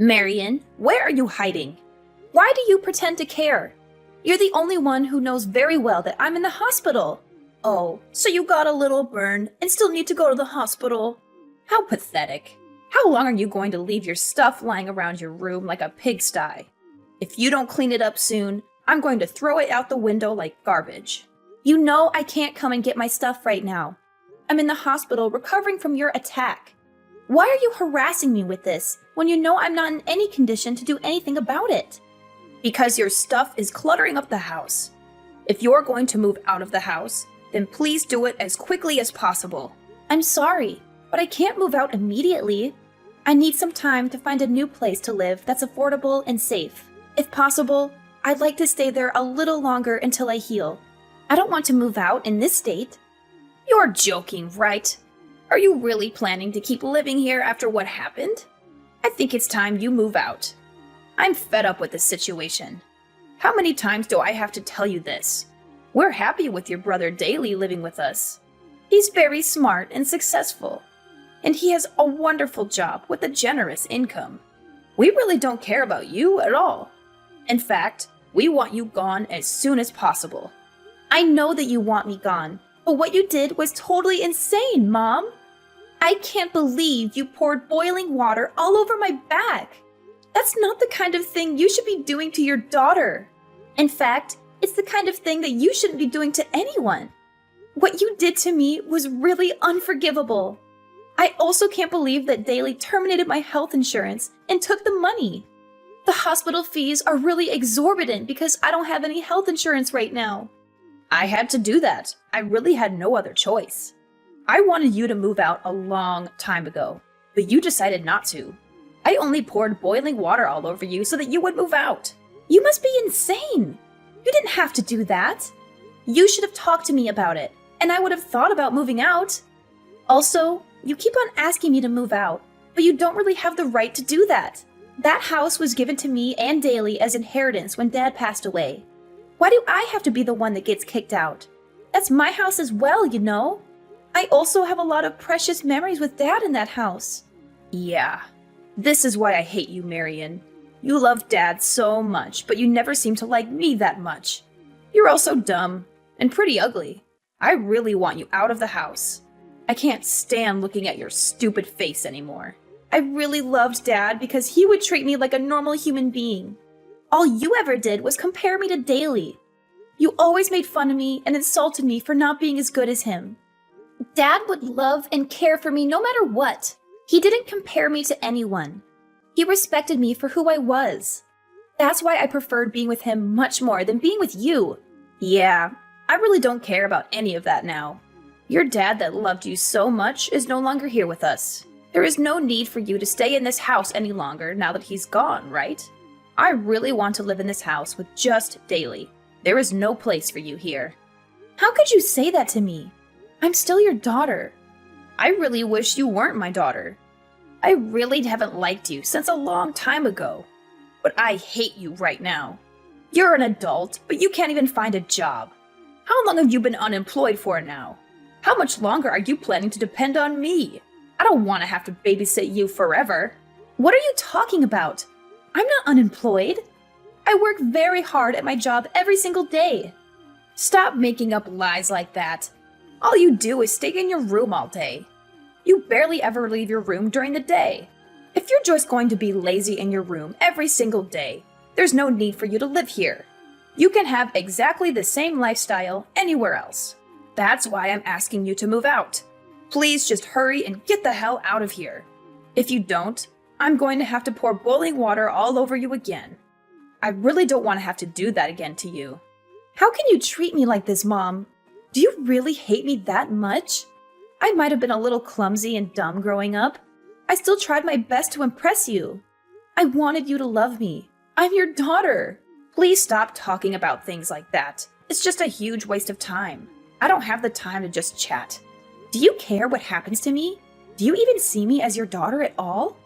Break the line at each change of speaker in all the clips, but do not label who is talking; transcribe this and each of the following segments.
Marion, where are you hiding? Why do you pretend to care? You're the only one who knows very well that I'm in the hospital. Oh, so you got a little burn and still need to go to the hospital? How pathetic. How long are you going to leave your stuff lying around your room like a pigsty? If you don't clean it up soon, I'm going to throw it out the window like garbage. You know I can't come and get my stuff right now. I'm in the hospital recovering from your attack. Why are you harassing me with this when you know I'm not in any condition to do anything about it? Because your stuff is cluttering up the house. If you're going to move out of the house, then please do it as quickly as possible. I'm sorry, but I can't move out immediately. I need some time to find a new place to live that's affordable and safe. If possible, I'd like to stay there a little longer until I heal. I don't want to move out in this state. You're joking, right? Are you really planning to keep living here after what happened? I think it's time you move out. I'm fed up with this situation. How many times do I have to tell you this? We're happy with your brother Daly living with us. He's very smart and successful, and he has a wonderful job with a generous income. We really don't care about you at all. In fact, we want you gone as soon as possible. I know that you want me gone, but what you did was totally insane, Mom. I can't believe you poured boiling water all over my back. That's not the kind of thing you should be doing to your daughter. In fact, it's the kind of thing that you shouldn't be doing to anyone. What you did to me was really unforgivable. I also can't believe that Daly terminated my health insurance and took the money. The hospital fees are really exorbitant because I don't have any health insurance right now. I had to do that. I really had no other choice. I wanted you to move out a long time ago, but you decided not to. I only poured boiling water all over you so that you would move out. You must be insane. You didn't have to do that. You should have talked to me about it, and I would have thought about moving out. Also, you keep on asking me to move out, but you don't really have the right to do that. That house was given to me and Daly as inheritance when Dad passed away. Why do I have to be the one that gets kicked out? That's my house as well, you know? I also have a lot of precious memories with Dad in that house. Yeah, this is why I hate you, Marion. You love Dad so much, but you never seem to like me that much. You're also dumb and pretty ugly. I really want you out of the house. I can't stand looking at your stupid face anymore. I really loved Dad because he would treat me like a normal human being. All you ever did was compare me to Daly. You always made fun of me and insulted me for not being as good as him. Dad would love and care for me no matter what. He didn't compare me to anyone. He respected me for who I was. That's why I preferred being with him much more than being with you. Yeah, I really don't care about any of that now. Your dad that loved you so much is no longer here with us. There is no need for you to stay in this house any longer now that he's gone, right? I really want to live in this house with just Daly. There is no place for you here. How could you say that to me? I'm still your daughter. I really wish you weren't my daughter. I really haven't liked you since a long time ago. But I hate you right now. You're an adult, but you can't even find a job. How long have you been unemployed for now? How much longer are you planning to depend on me? I don't want to have to babysit you forever. What are you talking about? I'm not unemployed. I work very hard at my job every single day. Stop making up lies like that. All you do is stay in your room all day. You barely ever leave your room during the day. If you're just going to be lazy in your room every single day, there's no need for you to live here. You can have exactly the same lifestyle anywhere else. That's why I'm asking you to move out. Please just hurry and get the hell out of here. If you don't, I'm going to have to pour boiling water all over you again. I really don't want to have to do that again to you. How can you treat me like this, Mom? Do you really hate me that much? I might have been a little clumsy and dumb growing up. I still tried my best to impress you. I wanted you to love me. I'm your daughter. Please stop talking about things like that. It's just a huge waste of time. I don't have the time to just chat. Do you care what happens to me? Do you even see me as your daughter at all?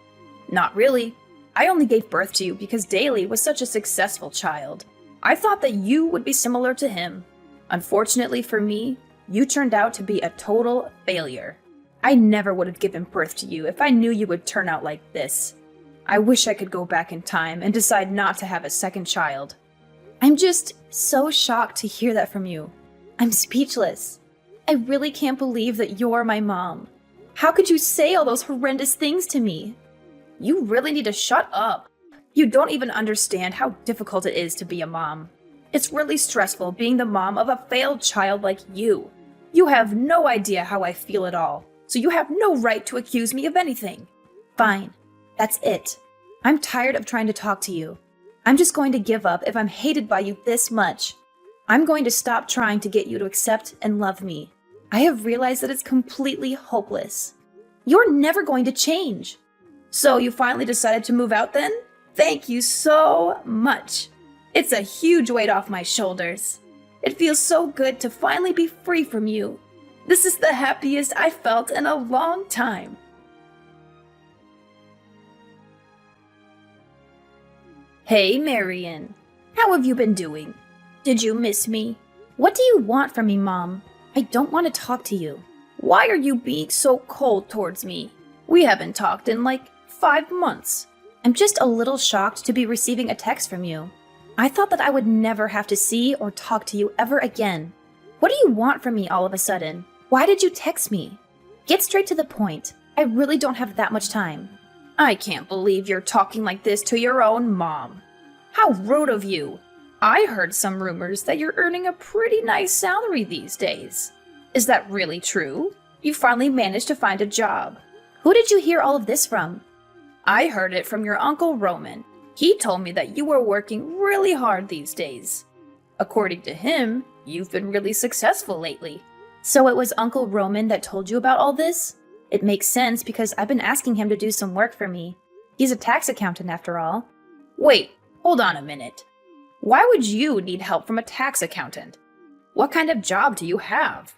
Not really. I only gave birth to you because Daly was such a successful child. I thought that you would be similar to him. Unfortunately for me, you turned out to be a total failure. I never would have given birth to you if I knew you would turn out like this. I wish I could go back in time and decide not to have a second child. I'm just so shocked to hear that from you. I'm speechless. I really can't believe that you're my mom. How could you say all those horrendous things to me? You really need to shut up. You don't even understand how difficult it is to be a mom. It's really stressful being the mom of a failed child like you. You have no idea how I feel at all, so you have no right to accuse me of anything. Fine, that's it. I'm tired of trying to talk to you. I'm just going to give up if I'm hated by you this much. I'm going to stop trying to get you to accept and love me. I have realized that it's completely hopeless. You're never going to change. So you finally decided to move out then? Thank you so much. It's a huge weight off my shoulders. It feels so good to finally be free from you. This is the happiest I've felt in a long time. Hey, Marion. How have you been doing? Did you miss me? What do you want from me, Mom? I don't want to talk to you. Why are you being so cold towards me? We haven't talked in like 5 months. I'm just a little shocked to be receiving a text from you. I thought that I would never have to see or talk to you ever again. What do you want from me all of a sudden? Why did you text me? Get straight to the point. I really don't have that much time. I can't believe you're talking like this to your own mom. How rude of you. I heard some rumors that you're earning a pretty nice salary these days. Is that really true? You finally managed to find a job. Who did you hear all of this from? I heard it from your Uncle Roman. He told me that you were working really hard these days. According to him, you've been really successful lately. So it was Uncle Roman that told you about all this? It makes sense because I've been asking him to do some work for me. He's a tax accountant after all. Wait, hold on a minute. Why would you need help from a tax accountant? What kind of job do you have?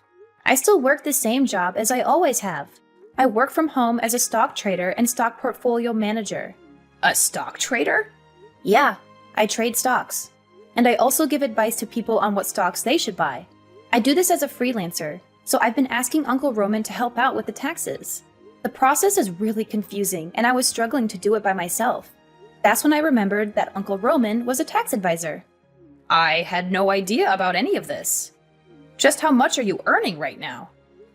I still work the same job as I always have. I work from home as a stock trader and stock portfolio manager. A stock trader? Yeah, I trade stocks. And I also give advice to people on what stocks they should buy. I do this as a freelancer, so I've been asking Uncle Roman to help out with the taxes. The process is really confusing, and I was struggling to do it by myself. That's when I remembered that Uncle Roman was a tax advisor. I had no idea about any of this. Just how much are you earning right now?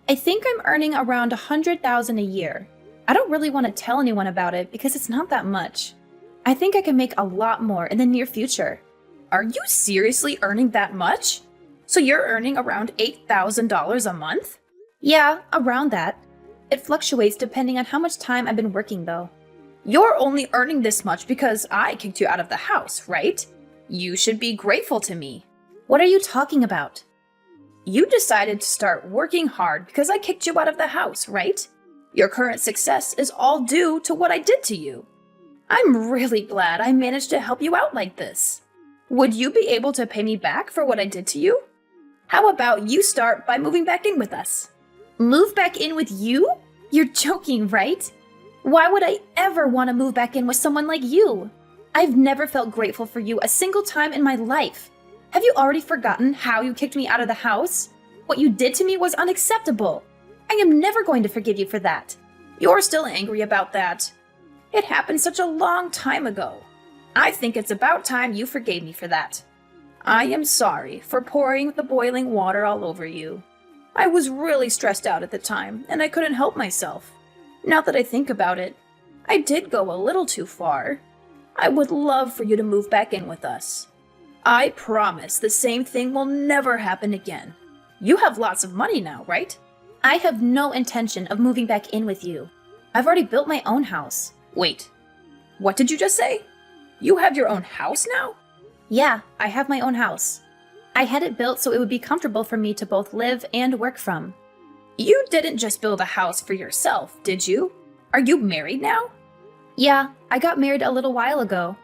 I think I'm earning around $100,000 a year. I don't really want to tell anyone about it because it's not that much. I think I can make a lot more in the near future. Are you seriously earning that much? So you're earning around $8,000 a month? Yeah, around that. It fluctuates depending on how much time I've been working though. You're only earning this much because I kicked you out of the house, right? You should be grateful to me. What are you talking about? You decided to start working hard because I kicked you out of the house, right? Your current success is all due to what I did to you. I'm really glad I managed to help you out like this. Would you be able to pay me back for what I did to you? How about you start by moving back in with us? Move back in with you? You're joking, right? Why would I ever want to move back in with someone like you? I've never felt grateful for you a single time in my life. Have you already forgotten how you kicked me out of the house? What you did to me was unacceptable. I am never going to forgive you for that. You're still angry about that. It happened such a long time ago. I think it's about time you forgave me for that. I am sorry for pouring the boiling water all over you. I was really stressed out at the time, and I couldn't help myself. Now that I think about it, I did go a little too far. I would love for you to move back in with us. I promise the same thing will never happen again. You have lots of money now, right? I have no intention of moving back in with you. I've already built my own house. Wait, what did you just say? You have your own house now? Yeah, I have my own house. I had it built so it would be comfortable for me to both live and work from. You didn't just build a house for yourself, did you? Are you married now? Yeah, I got married a little while ago.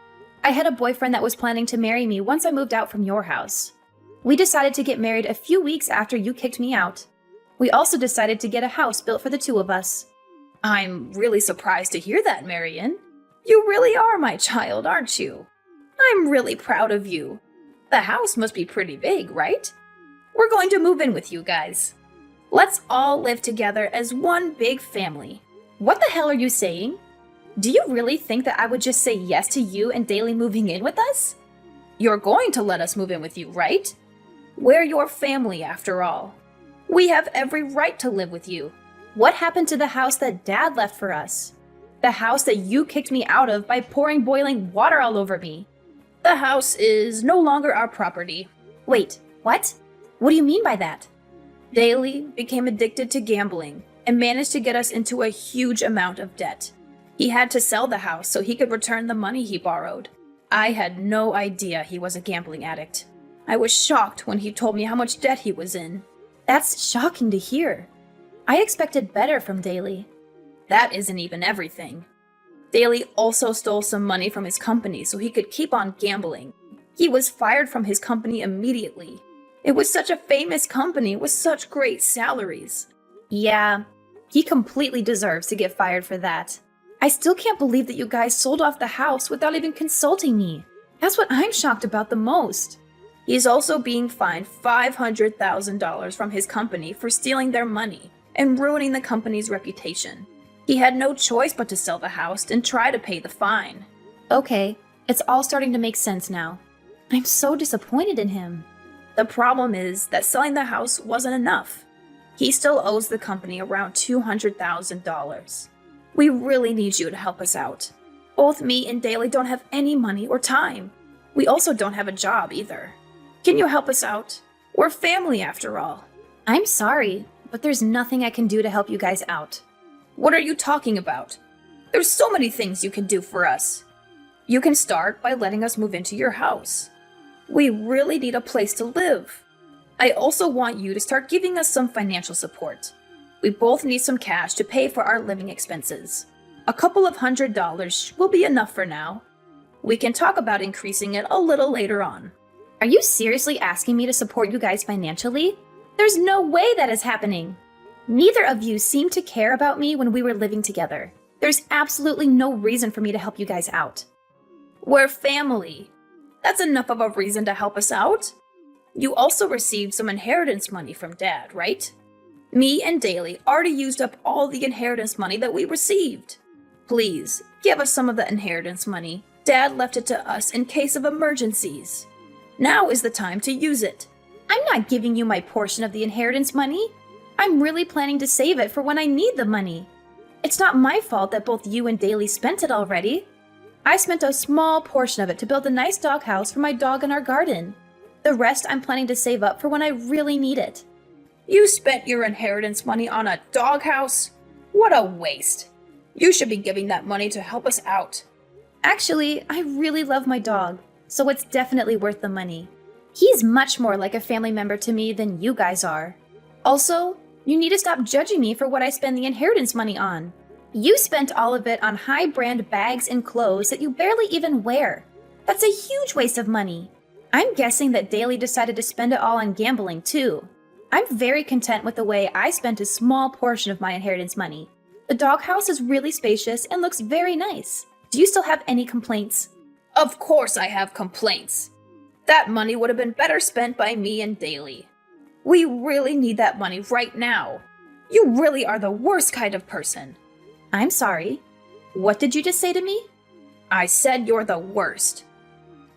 I had a boyfriend that was planning to marry me once I moved out from your house. We decided to get married a few weeks after you kicked me out. We also decided to get a house built for the two of us. I'm really surprised to hear that, Marion. You really are my child, aren't you? I'm really proud of you. The house must be pretty big, right? We're going to move in with you guys. Let's all live together as one big family. What the hell are you saying? Do you really think that I would just say yes to you and Daly moving in with us? You're going to let us move in with you, right? We're your family, after all. We have every right to live with you. What happened to the house that Dad left for us? The house that you kicked me out of by pouring boiling water all over me. The house is no longer our property. Wait, what? What do you mean by that? Daly became addicted to gambling and managed to get us into a huge amount of debt. He had to sell the house so he could return the money he borrowed. I had no idea he was a gambling addict. I was shocked when he told me how much debt he was in. That's shocking to hear. I expected better from Daly. That isn't even everything. Daly also stole some money from his company so he could keep on gambling. He was fired from his company immediately. It was such a famous company with such great salaries. Yeah, he completely deserves to get fired for that. I still can't believe that you guys sold off the house without even consulting me. That's what I'm shocked about the most. He's also being fined $500,000 from his company for stealing their money and ruining the company's reputation. He had no choice but to sell the house and try to pay the fine. Okay, it's all starting to make sense now. I'm so disappointed in him. The problem is that selling the house wasn't enough. He still owes the company around $200,000. We really need you to help us out. Both me and Daly don't have any money or time. We also don't have a job either. Can you help us out? We're family after all. I'm sorry, but there's nothing I can do to help you guys out. What are you talking about? There's so many things you can do for us. You can start by letting us move into your house. We really need a place to live. I also want you to start giving us some financial support. We both need some cash to pay for our living expenses. A couple of $100 will be enough for now. We can talk about increasing it a little later on. Are you seriously asking me to support you guys financially? There's no way that is happening. Neither of you seemed to care about me when we were living together. There's absolutely no reason for me to help you guys out. We're family. That's enough of a reason to help us out. You also received some inheritance money from Dad, right? Me and Daly already used up all the inheritance money that we received. Please, give us some of the inheritance money. Dad left it to us in case of emergencies. Now is the time to use it. I'm not giving you my portion of the inheritance money. I'm really planning to save it for when I need the money. It's not my fault that both you and Daly spent it already. I spent a small portion of it to build a nice doghouse for my dog in our garden. The rest I'm planning to save up for when I really need it. You spent your inheritance money on a doghouse? What a waste. You should be giving that money to help us out. Actually, I really love my dog, so it's definitely worth the money. He's much more like a family member to me than you guys are. Also, you need to stop judging me for what I spend the inheritance money on. You spent all of it on high-brand bags and clothes that you barely even wear. That's a huge waste of money. I'm guessing that Daly decided to spend it all on gambling, too. I'm very content with the way I spent a small portion of my inheritance money. The doghouse is really spacious and looks very nice. Do you still have any complaints? Of course I have complaints. That money would have been better spent by me and Daly. We really need that money right now. You really are the worst kind of person. I'm sorry. What did you just say to me? I said you're the worst.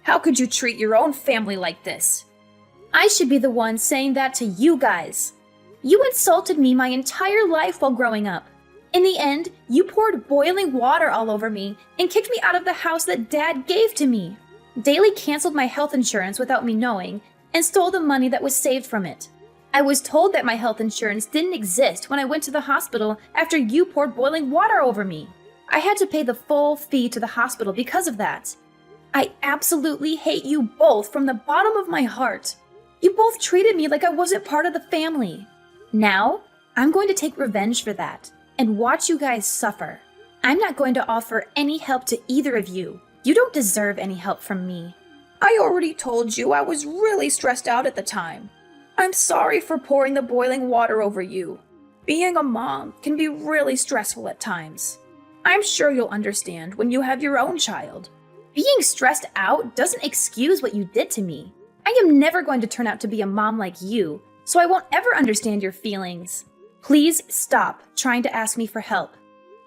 How could you treat your own family like this? I should be the one saying that to you guys. You insulted me my entire life while growing up. In the end, you poured boiling water all over me and kicked me out of the house that Dad gave to me. Daly canceled my health insurance without me knowing and stole the money that was saved from it. I was told that my health insurance didn't exist when I went to the hospital after you poured boiling water over me. I had to pay the full fee to the hospital because of that. I absolutely hate you both from the bottom of my heart. You both treated me like I wasn't part of the family. Now, I'm going to take revenge for that and watch you guys suffer. I'm not going to offer any help to either of you. You don't deserve any help from me. I already told you I was really stressed out at the time. I'm sorry for pouring the boiling water over you. Being a mom can be really stressful at times. I'm sure you'll understand when you have your own child. Being stressed out doesn't excuse what you did to me. I am never going to turn out to be a mom like you, so I won't ever understand your feelings. Please stop trying to ask me for help.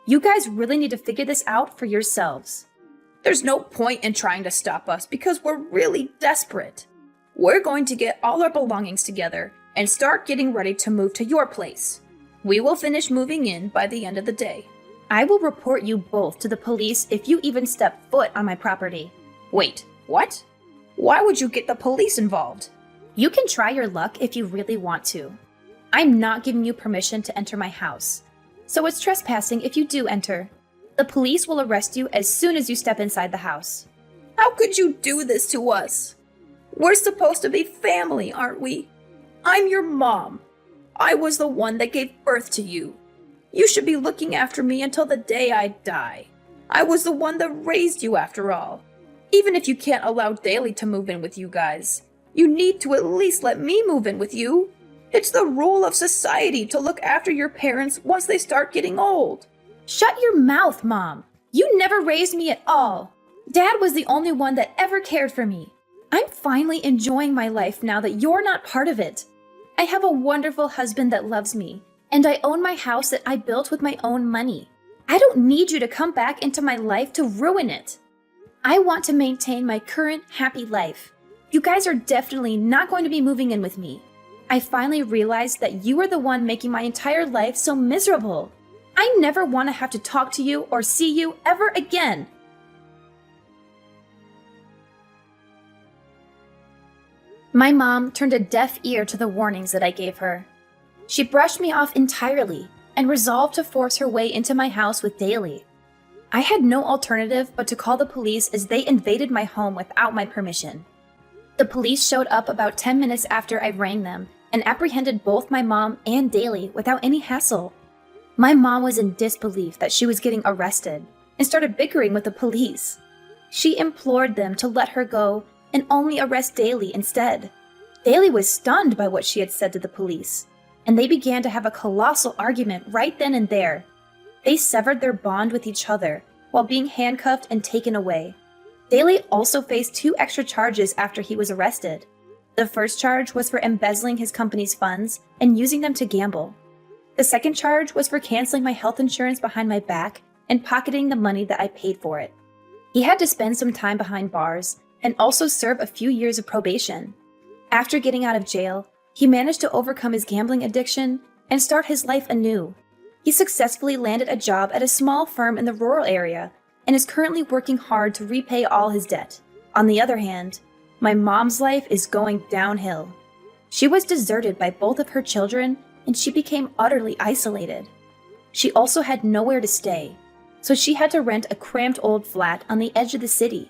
You guys really need to figure this out for yourselves. There's no point in trying to stop us because we're really desperate. We're going to get all our belongings together and start getting ready to move to your place. We will finish moving in by the end of the day. I will report you both to the police if you even step foot on my property. Wait, what? Why would you get the police involved? You can try your luck if you really want to. I'm not giving you permission to enter my house, so it's trespassing if you do enter. The police will arrest you as soon as you step inside the house. How could you do this to us? We're supposed to be family, aren't we? I'm your mom. I was the one that gave birth to you. You should be looking after me until the day I die. I was the one that raised you after all. Even if you can't allow Daly to move in with you guys, you need to at least let me move in with you. It's the rule of society to look after your parents once they start getting old. Shut your mouth, Mom. You never raised me at all. Dad was the only one that ever cared for me. I'm finally enjoying my life now that you're not part of it. I have a wonderful husband that loves me, and I own my house that I built with my own money. I don't need you to come back into my life to ruin it. I want to maintain my current happy life. You guys are definitely not going to be moving in with me. I finally realized that you are the one making my entire life so miserable. I never want to have to talk to you or see you ever again. My mom turned a deaf ear to the warnings that I gave her. She brushed me off entirely and resolved to force her way into my house with Daly. I had no alternative but to call the police as they invaded my home without my permission. The police showed up about 10 minutes after I rang them and apprehended both my mom and Daly without any hassle. My mom was in disbelief that she was getting arrested and started bickering with the police. She implored them to let her go and only arrest Daly instead. Daly was stunned by what she had said to the police, and they began to have a colossal argument right then and there. They severed their bond with each other while being handcuffed and taken away. Daly also faced 2 extra charges after he was arrested. The first charge was for embezzling his company's funds and using them to gamble. The second charge was for canceling my health insurance behind my back and pocketing the money that I paid for it. He had to spend some time behind bars and also serve a few years of probation. After getting out of jail, he managed to overcome his gambling addiction and start his life anew. He successfully landed a job at a small firm in the rural area and is currently working hard to repay all his debt. On the other hand, my mom's life is going downhill. She was deserted by both of her children and she became utterly isolated. She also had nowhere to stay, so she had to rent a cramped old flat on the edge of the city.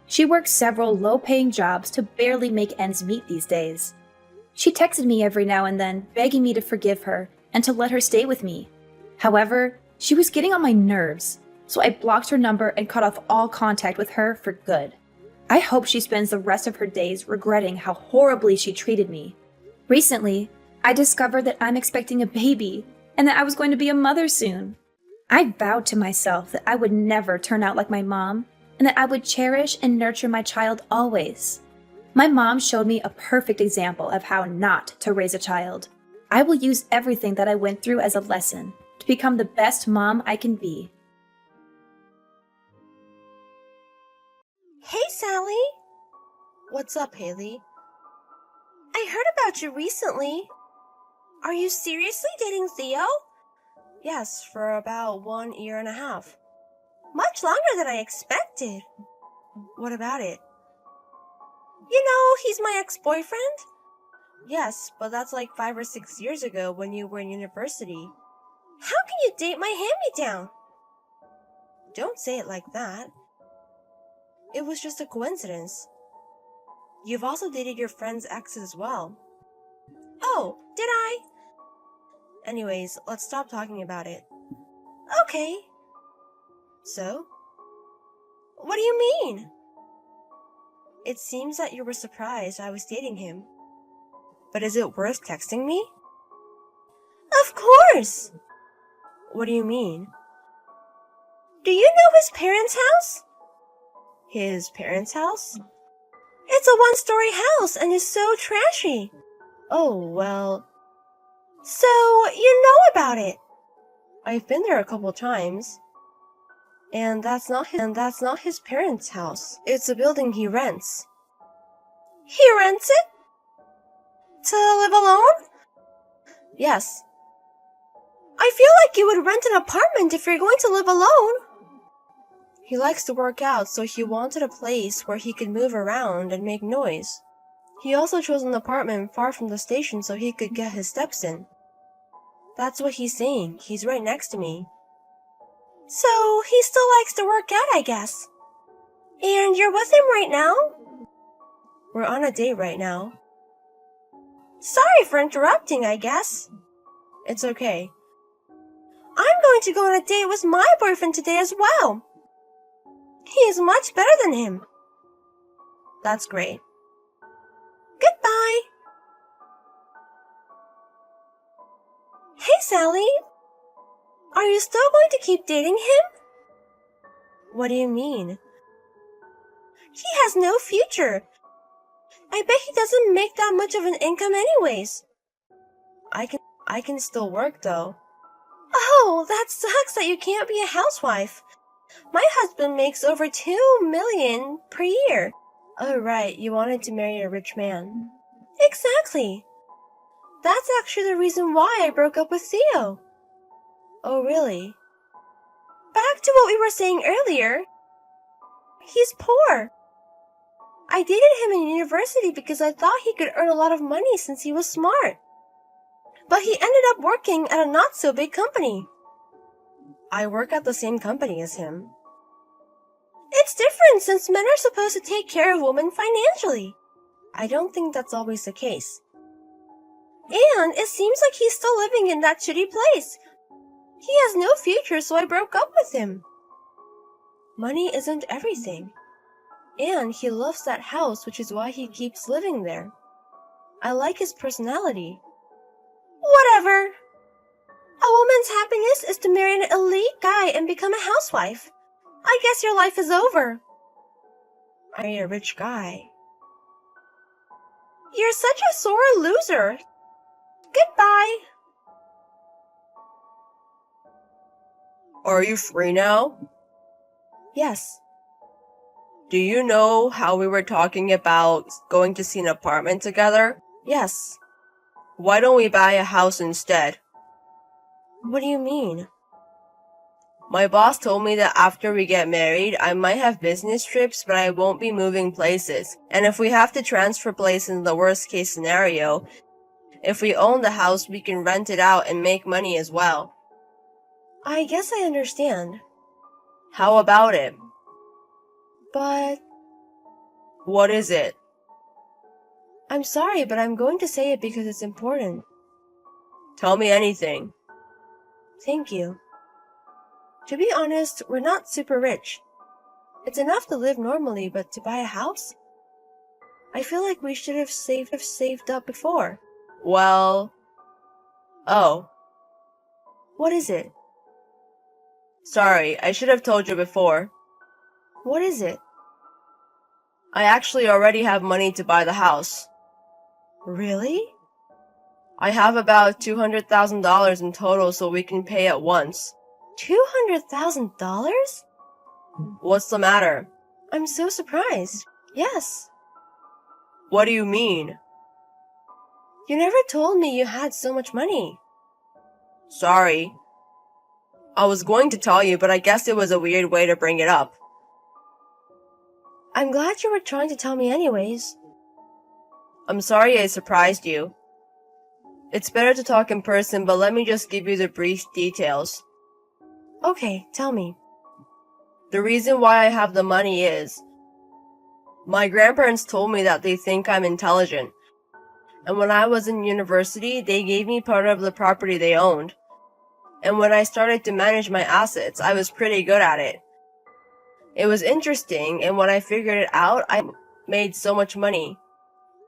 She works several low-paying jobs to barely make ends meet these days. She texted me every now and then, begging me to forgive her and to let her stay with me. However, she was getting on my nerves, so I blocked her number and cut off all contact with her for good. I hope she spends the rest of her days regretting how horribly she treated me. Recently, I discovered that I'm expecting a baby and that I was going to be a mother soon. I vowed to myself that I would never turn out like my mom and that I would cherish and nurture my child always. My mom showed me a perfect example of how not to raise a child. I will use everything that I went through as a lesson to become the best mom I can be.
Hey, Sally.
What's up, Haley?
I heard about you recently. Are you seriously dating Theo?
Yes, for about 1.5 years.
Much longer than I expected.
What about it?
You know, he's my ex-boyfriend.
Yes, but that's like 5 or 6 years ago when you were in university.
How can you date my hand-me-down?
Don't say it like that. It was just a coincidence. You've also dated your friend's ex as well.
Oh, did I?
Anyways, let's stop talking about it.
Okay.
So?
What do you mean?
It seems that you were surprised I was dating him. But is it worth texting me?
Of course!
What do you mean?
Do you know his parents' house?
His parents' house?
It's a one-story house and is so trashy.
Oh, well...
So, you know about it?
I've been there a couple times. And that's not his parents' house. It's a building he rents.
He rents it? To live alone?
Yes.
I feel like you would rent an apartment if you're going to live alone.
He likes to work out, so he wanted a place where he could move around and make noise. He also chose an apartment far from the station so he could get his steps in. That's what he's saying. He's right next to me.
So he still likes to work out, I guess. And you're with him right now?
We're on a date right now.
Sorry for interrupting, I guess.
It's okay.
I'm going to go on a date with my boyfriend today as well. He is much better than him.
That's great.
Goodbye. Hey, Sally. Are you still going to keep dating him?
What do you mean?
He has no future. I bet he doesn't make that much of an income anyways.
I can still work though.
Oh, that sucks that you can't be a housewife. My husband makes over $2 million per year.
Oh right, you wanted to marry a rich man.
Exactly. That's actually the reason why I broke up with Theo.
Oh really?
Back to what we were saying earlier. He's poor. I dated him in university because I thought he could earn a lot of money since he was smart. But he ended up working at a not-so-big company.
I work at the same company as him.
It's different since men are supposed to take care of women financially.
I don't think that's always the case.
And it seems like he's still living in that shitty place. He has no future, so I broke up with him.
Money isn't everything. And he loves that house, which is why he keeps living there. I like his personality.
Whatever. A woman's happiness is to marry an elite guy and become a housewife. I guess your life is over.
I'm a rich guy.
You're such a sore loser. Goodbye.
Are you free now?
Yes.
Do you know how we were talking about going to see an apartment together?
Yes.
Why don't we buy a house instead?
What do you mean?
My boss told me that after we get married, I might have business trips, but I won't be moving places. And if we have to transfer places in the worst case scenario, if we own the house, we can rent it out and make money as well.
I guess I understand.
How about it?
But
What is it?
I'm sorry, but I'm going to say it because it's important.
Tell me anything.
Thank you. To be honest, we're not super rich. It's enough to live normally, but to buy a house? I feel like we should have saved up before.
Well... Oh.
What is it?
Sorry, I should have told you before.
What is it?
I actually already have money to buy the house.
Really?
I have about $200,000 in total so we can pay at once.
$200,000?
What's the matter?
I'm so surprised. Yes.
What do you mean?
You never told me you had so much money.
Sorry. I was going to tell you, but I guess it was a weird way to bring it up.
I'm glad you were trying to tell me anyways.
I'm sorry I surprised you. It's better to talk in person, but let me just give you the brief details.
Okay, tell me.
The reason why I have the money is... My grandparents told me that they think I'm intelligent. And when I was in university, they gave me part of the property they owned. And when I started to manage my assets, I was pretty good at it. It was interesting, and when I figured it out, I made so much money.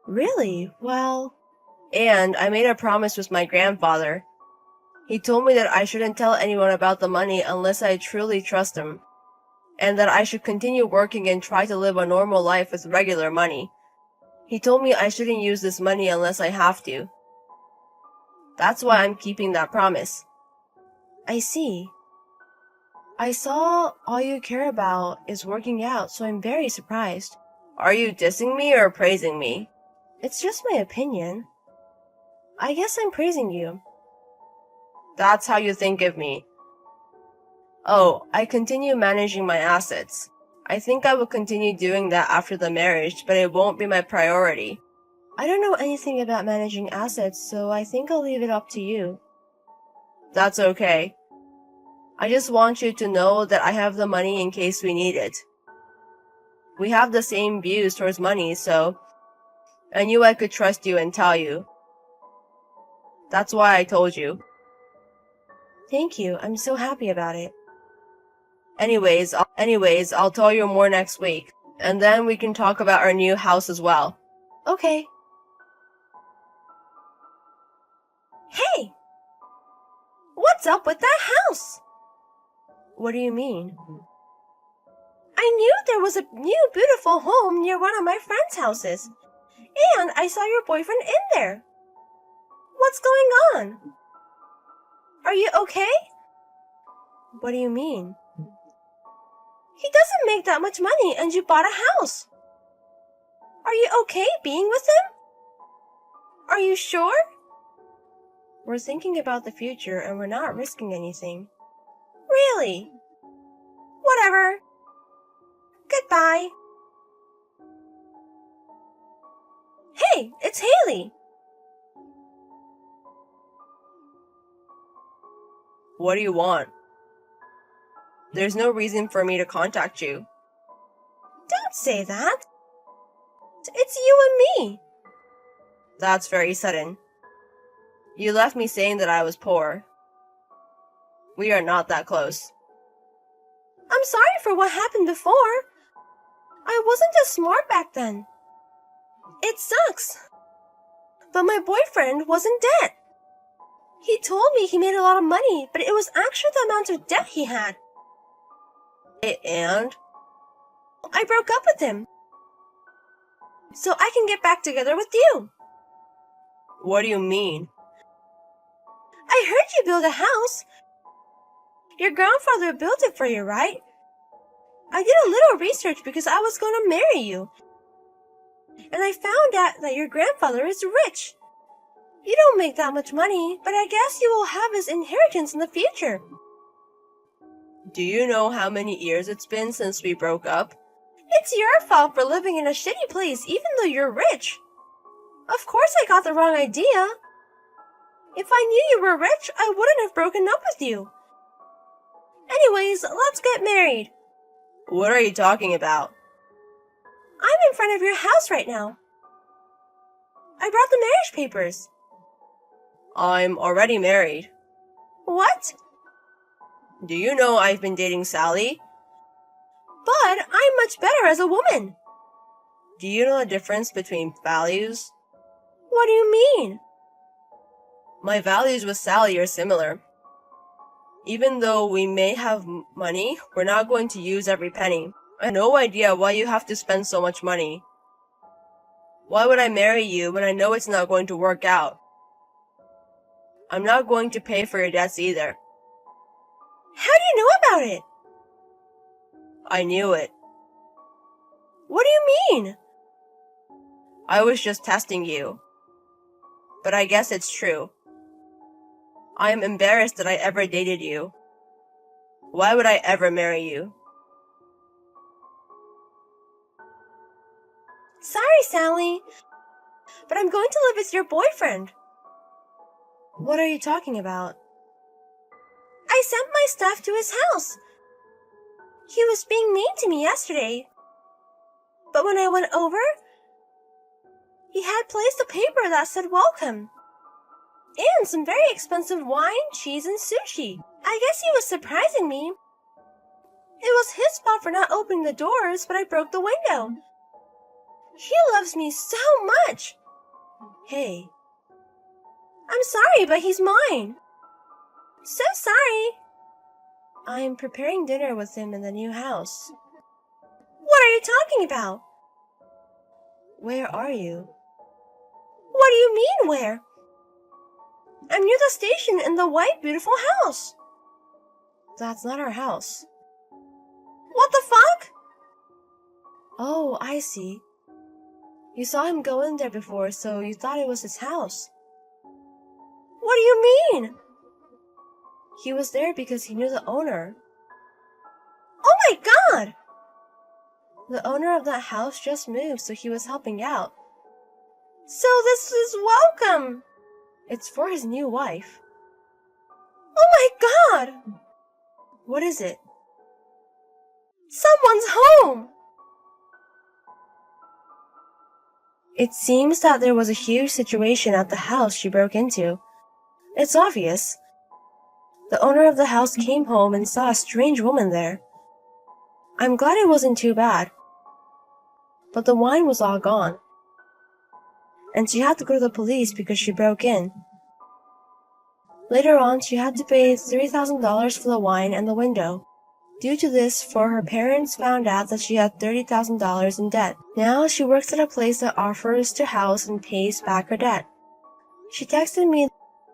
Really? Well...
And I made a promise with my grandfather. He told me that I shouldn't tell anyone about the money unless I truly trust him. And that I should continue working and try to live a normal life with regular money. He told me I shouldn't use this money unless I have to. That's why I'm keeping that promise.
I see. I saw all you care about is working out, so I'm very surprised.
Are you dissing me or praising me?
It's just my opinion. I guess I'm praising you.
That's how you think of me. Oh, I continue managing my assets. I think I will continue doing that after the marriage, but it won't be my priority.
I don't know anything about managing assets, so I think I'll leave it up to you.
That's okay. I just want you to know that I have the money in case we need it. We have the same views towards money, so I knew I could trust you and tell you. That's why I told you.
Thank you. I'm so happy about it.
Anyways, I'll tell you more next week, and then we can talk about our new house as well.
Okay.
Hey! What's up with that house?
What do you mean?
I knew there was a new beautiful home near one of my friend's houses. And I saw your boyfriend in there. What's going on? Are you okay?
What do you mean?
He doesn't make that much money and you bought a house. Are you okay being with him? Are you sure?
We're thinking about the future and we're not risking anything.
Really? Whatever. Goodbye. Hey, it's Haley.
What do you want? There's no reason for me to contact you.
Don't say that. It's you and me.
That's very sudden. You left me saying that I was poor. We are not that close.
I'm sorry for what happened before. I wasn't as smart back then. It sucks. But my boyfriend was in debt. He told me he made a lot of money, but it was actually the amount of debt he had.
And?
I broke up with him. So I can get back together with you.
What do you mean?
I heard you build a house. Your grandfather built it for you, right? I did a little research because I was going to marry you. And I found out that your grandfather is rich. You don't make that much money, but I guess you will have his inheritance in the future.
Do you know how many years it's been since we broke up?
It's your fault for living in a shitty place even though you're rich. Of course I got the wrong idea. If I knew you were rich, I wouldn't have broken up with you. Anyways, let's get married.
What are you talking about?
I'm in front of your house right now. I brought the marriage papers.
I'm already married.
What?
Do you know I've been dating Sally?
But I'm much better as a woman.
Do you know the difference between values?
What do you mean?
My values with Sally are similar. Even though we may have money, we're not going to use every penny. I have no idea why you have to spend so much money. Why would I marry you when I know it's not going to work out? I'm not going to pay for your debts either.
How do you know about it?
I knew it.
What do you mean?
I was just testing you. But I guess it's true. I am embarrassed that I ever dated you. Why would I ever marry you?
Sorry, Sally. But I'm going to live with your boyfriend.
What are you talking about?
I sent my stuff to his house. He was being mean to me yesterday. But when I went over, he had placed a paper that said welcome. And some very expensive wine, cheese, and sushi. I guess he was surprising me. It was his fault for not opening the doors, but I broke the window. He loves me so much.
Hey,
I'm sorry, but he's mine. So sorry.
I'm preparing dinner with him in the new house.
What are you talking about?
Where are you?
What do you mean, where? I'm near the station in the white, beautiful house.
That's not our house.
What the fuck?
Oh, I see. You saw him go in there before, so you thought it was his house.
What do you mean?
He was there because he knew the owner.
Oh my god!
The owner of that house just moved, so he was helping out.
So this is welcome!
It's for his new wife.
Oh my god!
What is it?
Someone's home!
It seems that there was a huge situation at the house she broke into. It's obvious. The owner of the house came home and saw a strange woman there. I'm glad it wasn't too bad. But the wine was all gone. And she had to go to the police because she broke in. Later on, she had to pay $3,000 for the wine and the window. Due to this, her parents found out that she had $30,000 in debt. Now she works at a place that offers to house and pays back her debt. She texted me